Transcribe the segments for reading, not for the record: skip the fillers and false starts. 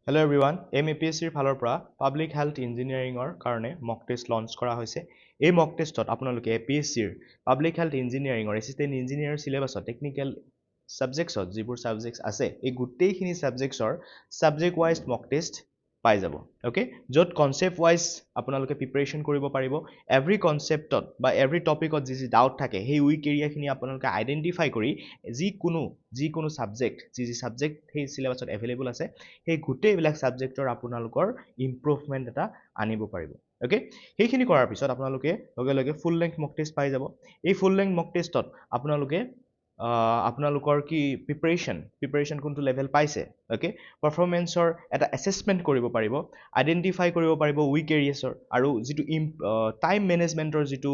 Hello everyone, APSCৰ ফালৰ পৰা public health ইঞ্জিনিয়াৰিঙৰ কাৰণে মক টেষ্ট লঞ্চ কৰা হৈছে। এই মক টেষ্টত আপোনালোকে APSCৰ পাব্লিক হেল্থ ইঞ্জিনিয়াৰিঙৰ এছিষ্টেণ্ট ইঞ্জিনিয়াৰ চিলেবাছত টেকনিকেল ছাবজেক্টছত যিবোৰ ছাবজেক্টছ আছে এই গোটেইখিনি ছাবজেক্টছৰ ছাবজেক্ট ৱাইজ মক টেষ্ট পাই যাব। অ'কে, য'ত কনচেপ্ট ৱাইজ আপোনালোকে প্ৰিপাৰেশ্যন কৰিব পাৰিব। এভৰি কনচেপ্টত বা এভৰি টপিকত যি ডাউট থাকে সেই উইক এৰিয়াখিনি আপোনালোকে আইডেণ্টিফাই কৰি যিকোনো ছাবজেক্ট যি ছাবজেক্ট সেই চিলেবাছত এভেইলেবল আছে সেই গোটেইবিলাক ছাবজেক্টৰ আপোনালোকৰ ইম্প্ৰুভমেণ্ট এটা আনিব পাৰিব। অ'কে, সেইখিনি কৰাৰ পিছত আপোনালোকে লগে লগে ফুল লেংথ মক টেষ্ট পাই যাব। এই ফুল লেংথ মক টেষ্টত আপোনালোকৰ কি প্ৰিপাৰেশ্যন কোনটো লেভেল পাইছে, অ'কে, পাৰফৰ্মেঞ্চৰ এটা এছেছমেণ্ট কৰিব পাৰিব, আইডেণ্টিফাই কৰিব পাৰিব উইক এৰিয়াছৰ, আৰু যিটো টাইম মেনেজমেণ্টৰ যিটো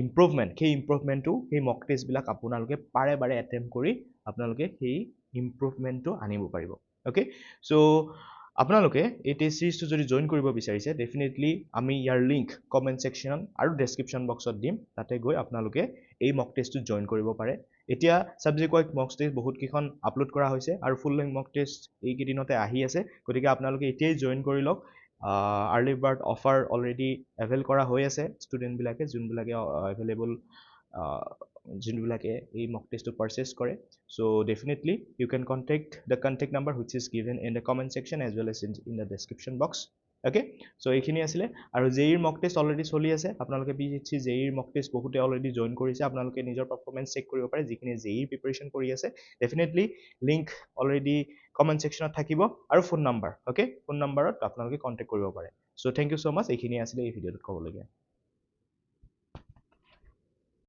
ইম্প্ৰুভমেণ্ট সেই ইম্প্ৰুভমেণ্টটো সেই মক টেষ্টবিলাক আপোনালোকে বাৰে বাৰে এটেম্প কৰি আপোনালোকে সেই ইম্প্ৰুভমেণ্টটো আনিব পাৰিব। অ'কে, চ' আপোনালোকে এই টেষ্ট চিৰিজটো যদি জইন কৰিব বিচাৰিছে ডেফিনেটলি আমি ইয়াৰ লিংক কমেণ্ট ছেকশ্যন আৰু ডেছক্ৰিপশ্যন বক্সত দিম, তাতে গৈ আপোনালোকে এই মক টেষ্টটোত জইন কৰিব পাৰে। এতিয়া ছাবজেক্ট ৱাইজ মক টেষ্ট বহুতকেইখন আপলোড কৰা হৈছে আৰু ফুল লেংথ মক টেষ্ট এইকেইদিনতে আহি আছে, গতিকে আপোনালোকে এতিয়াই জইন কৰি লওক। Early bird offer already avail কৰা হৈ আছে ষ্টুডেণ্টবিলাকে, যোনবিলাকে এই মক টেষ্টটো পাৰচেছ কৰে। So' definitely you can contact the contact number which is given in the comment section as well as in the description box. Okay, so' এইখিনি আছিলে। আৰু জেইৰ মক টেষ্ট অলৰেডি চলি আছে, আপোনালোকে PHC জেইৰ মক টেষ্ট বহুতে অলৰেডি জইন কৰিছে, আপোনালোকে নিজৰ পাৰফৰ্মেঞ্চ চেক কৰিব পাৰে যিখিনি জেইৰ প্ৰিপাৰেশ্যন কৰি আছে। ডেফিনেটলি লিংক অলৰেডি কমেণ্ট ছেকশ্যনত থাকিব আৰু ফোন নাম্বাৰ, অ'কে, ফোন নাম্বাৰত আপোনালোকে কণ্টেক্ট কৰিব পাৰে। চ' থেংক ইউ ছ' মাছ, এইখিনি আছিলে এই ভিডিঅ'টোত ক'বলগীয়া।